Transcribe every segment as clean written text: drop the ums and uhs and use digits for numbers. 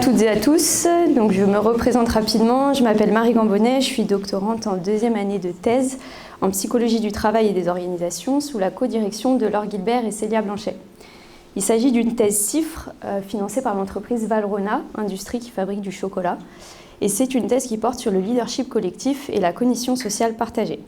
toutes et à tous, donc je me représente rapidement, je m'appelle Marie Gambonnet, je suis doctorante en deuxième année de thèse en psychologie du travail et des organisations sous la codirection de Laure Gilbert et Célia Blanchet. Il s'agit d'une thèse CIFRE financée par l'entreprise Valrhona, industrie qui fabrique du chocolat, et c'est une thèse qui porte sur le leadership collectif et la cognition sociale partagée.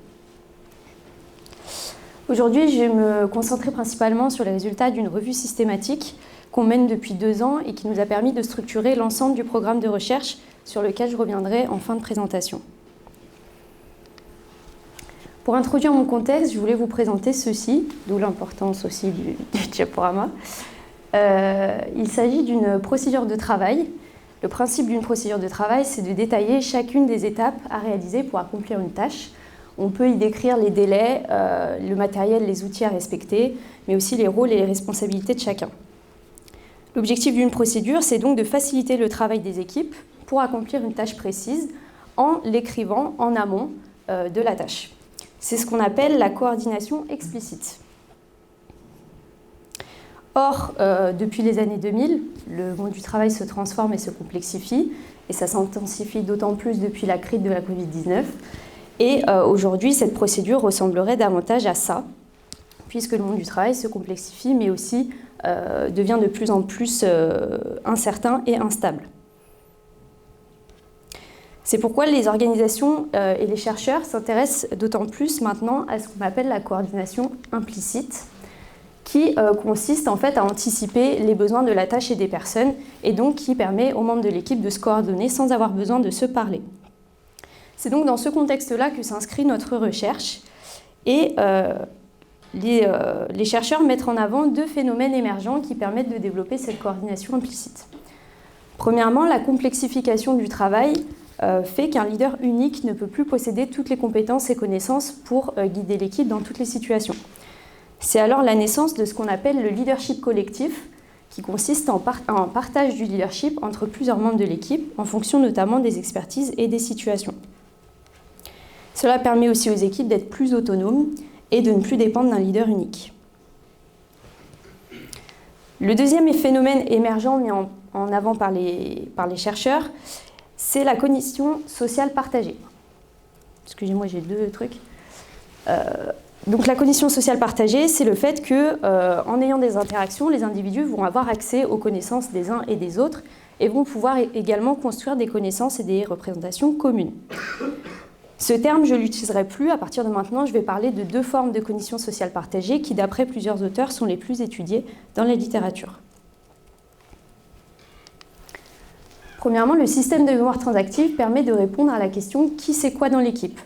Aujourd'hui, je vais me concentrer principalement sur les résultats d'une revue systématique qu'on mène depuis 2 ans et qui nous a permis de structurer l'ensemble du programme de recherche sur lequel je reviendrai en fin de présentation. Pour introduire mon contexte, je voulais vous présenter ceci, d'où l'importance aussi du diaporama. Il s'agit d'une procédure de travail. Le principe d'une procédure de travail, c'est de détailler chacune des étapes à réaliser pour accomplir une tâche. On peut y décrire les délais, le matériel, les outils à respecter, mais aussi les rôles et les responsabilités de chacun. L'objectif d'une procédure, c'est donc de faciliter le travail des équipes pour accomplir une tâche précise en l'écrivant en amont de la tâche. C'est ce qu'on appelle la coordination explicite. Or, depuis les années 2000, le monde du travail se transforme et se complexifie, et ça s'intensifie d'autant plus depuis la crise de la Covid-19. Et aujourd'hui, cette procédure ressemblerait davantage à ça, puisque le monde du travail se complexifie, mais aussi devient de plus en plus incertain et instable. C'est pourquoi les organisations et les chercheurs s'intéressent d'autant plus maintenant à ce qu'on appelle la coordination implicite, qui consiste en fait à anticiper les besoins de la tâche et des personnes, et donc qui permet aux membres de l'équipe de se coordonner sans avoir besoin de se parler. C'est donc dans ce contexte-là que s'inscrit notre recherche, et les chercheurs mettent en avant 2 phénomènes émergents qui permettent de développer cette coordination implicite. Premièrement, la complexification du travail fait qu'un leader unique ne peut plus posséder toutes les compétences et connaissances pour guider l'équipe dans toutes les situations. C'est alors la naissance de ce qu'on appelle le leadership collectif, qui consiste en un partage du leadership entre plusieurs membres de l'équipe, en fonction notamment des expertises et des situations. Cela permet aussi aux équipes d'être plus autonomes et de ne plus dépendre d'un leader unique. Le deuxième phénomène émergent mis en avant par les chercheurs, c'est la cognition sociale partagée. Excusez-moi, j'ai 2 trucs. Donc la cognition sociale partagée, c'est le fait qu'en ayant des interactions, les individus vont avoir accès aux connaissances des uns et des autres et vont pouvoir également construire des connaissances et des représentations communes. Ce terme, je ne l'utiliserai plus. À partir de maintenant, je vais parler de 2 formes de cognition sociale partagée qui, d'après plusieurs auteurs, sont les plus étudiées dans la littérature. Premièrement, le système de mémoire transactive permet de répondre à la question « qui sait quoi dans l'équipe ?»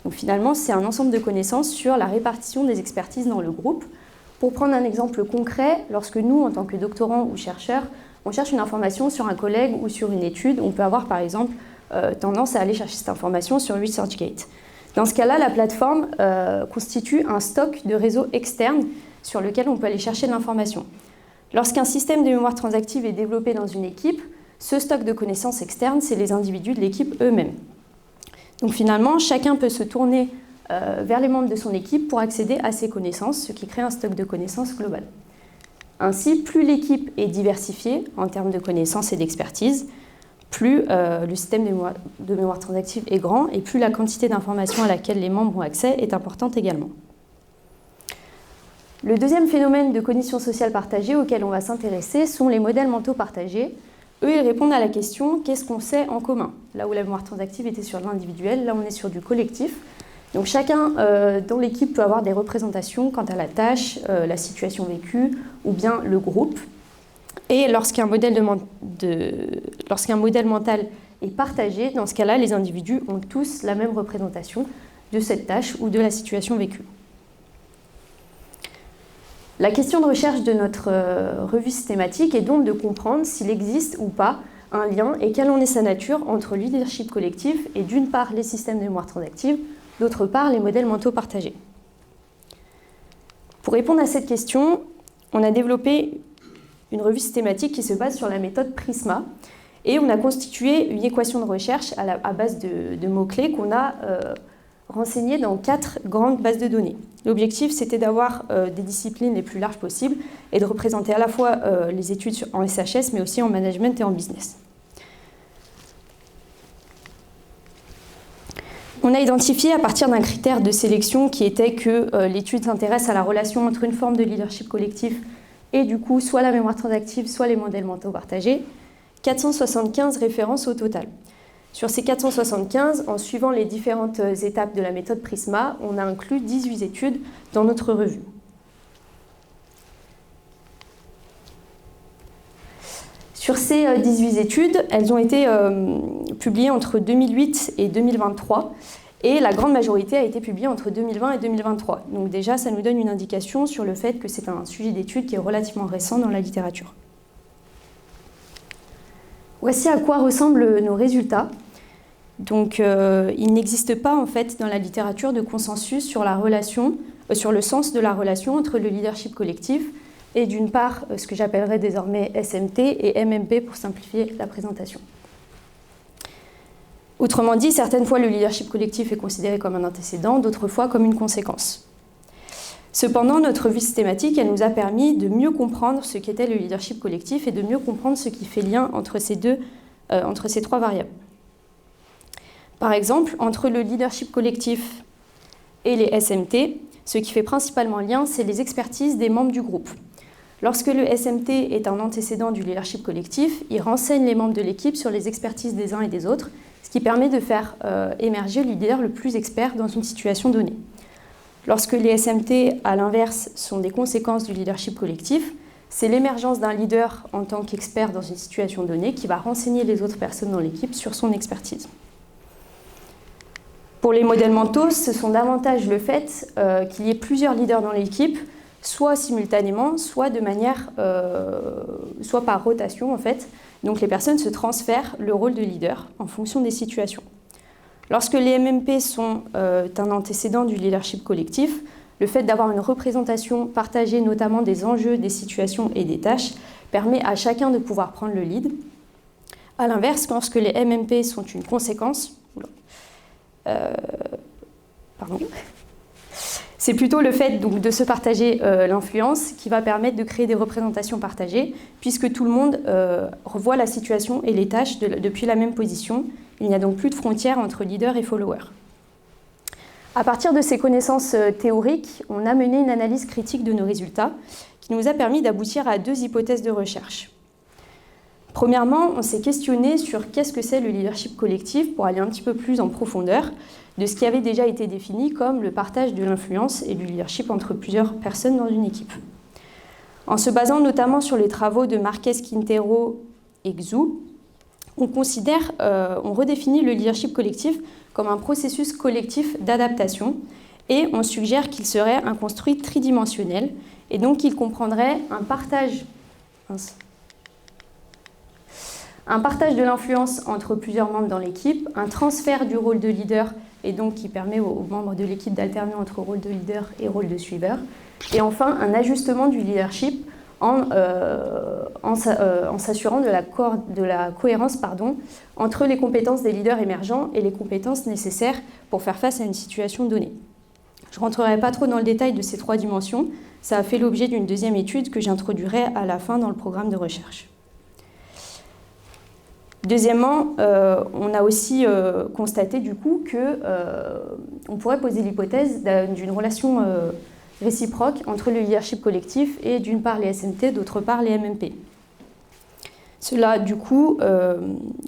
Donc finalement, c'est un ensemble de connaissances sur la répartition des expertises dans le groupe. Pour prendre un exemple concret, lorsque nous, en tant que doctorants ou chercheurs, on cherche une information sur un collègue ou sur une étude, on peut avoir par exemple tendance à aller chercher cette information sur ResearchGate. Dans ce cas-là, la plateforme constitue un stock de réseaux externes sur lequel on peut aller chercher de l'information. Lorsqu'un système de mémoire transactive est développé dans une équipe, ce stock de connaissances externes, c'est les individus de l'équipe eux-mêmes. Donc finalement, chacun peut se tourner vers les membres de son équipe pour accéder à ces connaissances, ce qui crée un stock de connaissances global. Ainsi, plus l'équipe est diversifiée en termes de connaissances et d'expertise, plus le système de mémoire transactive est grand et plus la quantité d'informations à laquelle les membres ont accès est importante également. Le deuxième phénomène de cognition sociale partagée auquel on va s'intéresser sont les modèles mentaux partagés. Eux, ils répondent à la question « qu'est-ce qu'on sait en commun ?» Là où la mémoire transactive était sur l'individuel, là on est sur du collectif. Donc chacun dans l'équipe peut avoir des représentations quant à la tâche, la situation vécue ou bien le groupe. Et lorsqu'un modèle mental est partagé, dans ce cas-là, les individus ont tous la même représentation de cette tâche ou de la situation vécue. La question de recherche de notre revue systématique est donc de comprendre s'il existe ou pas un lien et quelle en est sa nature entre le leadership collectif et d'une part les systèmes de mémoire transactive, d'autre part les modèles mentaux partagés. Pour répondre à cette question, on a développé une revue systématique qui se base sur la méthode PRISMA et on a constitué une équation de recherche à base de mots-clés qu'on a renseignés dans 4 grandes bases de données. L'objectif, c'était d'avoir des disciplines les plus larges possibles et de représenter à la fois les études en SHS, mais aussi en management et en business. qu'on a identifié à partir d'un critère de sélection qui était que l'étude s'intéresse à la relation entre une forme de leadership collectif et du coup soit la mémoire transactive, soit les modèles mentaux partagés, 475 références au total. Sur ces 475, en suivant les différentes étapes de la méthode Prisma, on a inclus 18 études dans notre revue. Sur ces 18 études, elles ont été publiées entre 2008 et 2023, et la grande majorité a été publiée entre 2020 et 2023. Donc déjà, ça nous donne une indication sur le fait que c'est un sujet d'étude qui est relativement récent dans la littérature. Voici à quoi ressemblent nos résultats. Donc, il n'existe pas en fait dans la littérature de consensus sur la relation, sur le sens de la relation entre le leadership collectif et d'une part ce que j'appellerais désormais SMT et MMP pour simplifier la présentation. Autrement dit, certaines fois le leadership collectif est considéré comme un antécédent, d'autres fois comme une conséquence. Cependant, notre revue systématique, elle nous a permis de mieux comprendre ce qu'était le leadership collectif et de mieux comprendre ce qui fait lien entre ces trois variables. Par exemple, entre le leadership collectif et les SMT, ce qui fait principalement lien, c'est les expertises des membres du groupe. Lorsque le SMT est un antécédent du leadership collectif, il renseigne les membres de l'équipe sur les expertises des uns et des autres, ce qui permet de faire émerger le leader le plus expert dans une situation donnée. Lorsque les SMT, à l'inverse, sont des conséquences du leadership collectif, c'est l'émergence d'un leader en tant qu'expert dans une situation donnée qui va renseigner les autres personnes dans l'équipe sur son expertise. Pour les modèles mentaux, ce sont davantage le fait qu'il y ait plusieurs leaders dans l'équipe, soit simultanément, soit de manière, soit par rotation en fait. Donc les personnes se transfèrent le rôle de leader en fonction des situations. Lorsque les MMP sont un antécédent du leadership collectif, le fait d'avoir une représentation partagée notamment des enjeux, des situations et des tâches permet à chacun de pouvoir prendre le lead. A l'inverse, lorsque les MMP sont une conséquence, c'est plutôt le fait donc, de se partager l'influence qui va permettre de créer des représentations partagées, puisque tout le monde revoit la situation et les tâches depuis la même position. Il n'y a donc plus de frontières entre leader et follower. À partir de ces connaissances théoriques, on a mené une analyse critique de nos résultats qui nous a permis d'aboutir à 2 hypothèses de recherche. Premièrement, on s'est questionné sur qu'est-ce que c'est le leadership collectif pour aller un petit peu plus en profondeur de ce qui avait déjà été défini comme le partage de l'influence et du leadership entre plusieurs personnes dans une équipe. En se basant notamment sur les travaux de Marquez, Quintero et Xu, on redéfinit le leadership collectif comme un processus collectif d'adaptation et on suggère qu'il serait un construit tridimensionnel et donc qu'il comprendrait un partage de l'influence entre plusieurs membres dans l'équipe, un transfert du rôle de leader et donc qui permet aux membres de l'équipe d'alterner entre rôle de leader et rôle de suiveur, et enfin un ajustement du leadership en s'assurant de la cohérence entre les compétences des leaders émergents et les compétences nécessaires pour faire face à une situation donnée. Je ne rentrerai pas trop dans le détail de ces 3 dimensions, ça a fait l'objet d'une 2e étude que j'introduirai à la fin dans le programme de recherche. Deuxièmement, on a aussi constaté du coup qu'on pourrait poser l'hypothèse d'une relation réciproque entre le leadership collectif et d'une part les SMT, d'autre part les MMP. Cela du coup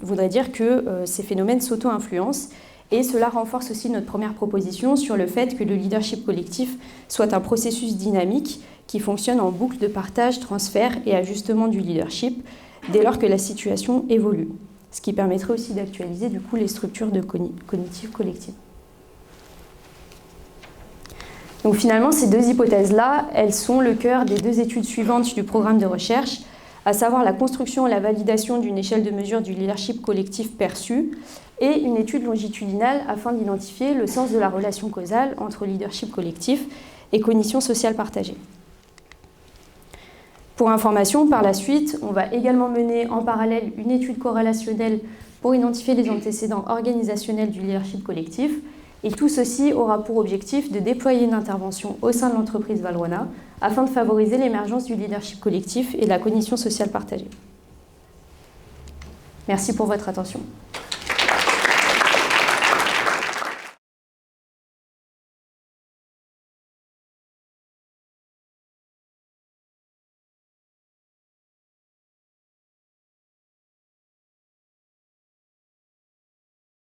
voudrait dire que ces phénomènes s'auto-influencent et cela renforce aussi notre première proposition sur le fait que le leadership collectif soit un processus dynamique qui fonctionne en boucle de partage, transfert et ajustement du leadership dès lors que la situation évolue, ce qui permettrait aussi d'actualiser du coup les structures cognitives collectives. Donc finalement, ces 2 hypothèses-là, elles sont le cœur des 2 études suivantes du programme de recherche, à savoir la construction et la validation d'une échelle de mesure du leadership collectif perçu et une étude longitudinale afin d'identifier le sens de la relation causale entre leadership collectif et cognition sociale partagée. Pour information, par la suite, on va également mener en parallèle une étude corrélationnelle pour identifier les antécédents organisationnels du leadership collectif. Et tout ceci aura pour objectif de déployer une intervention au sein de l'entreprise Valrhona afin de favoriser l'émergence du leadership collectif et de la cognition sociale partagée. Merci pour votre attention.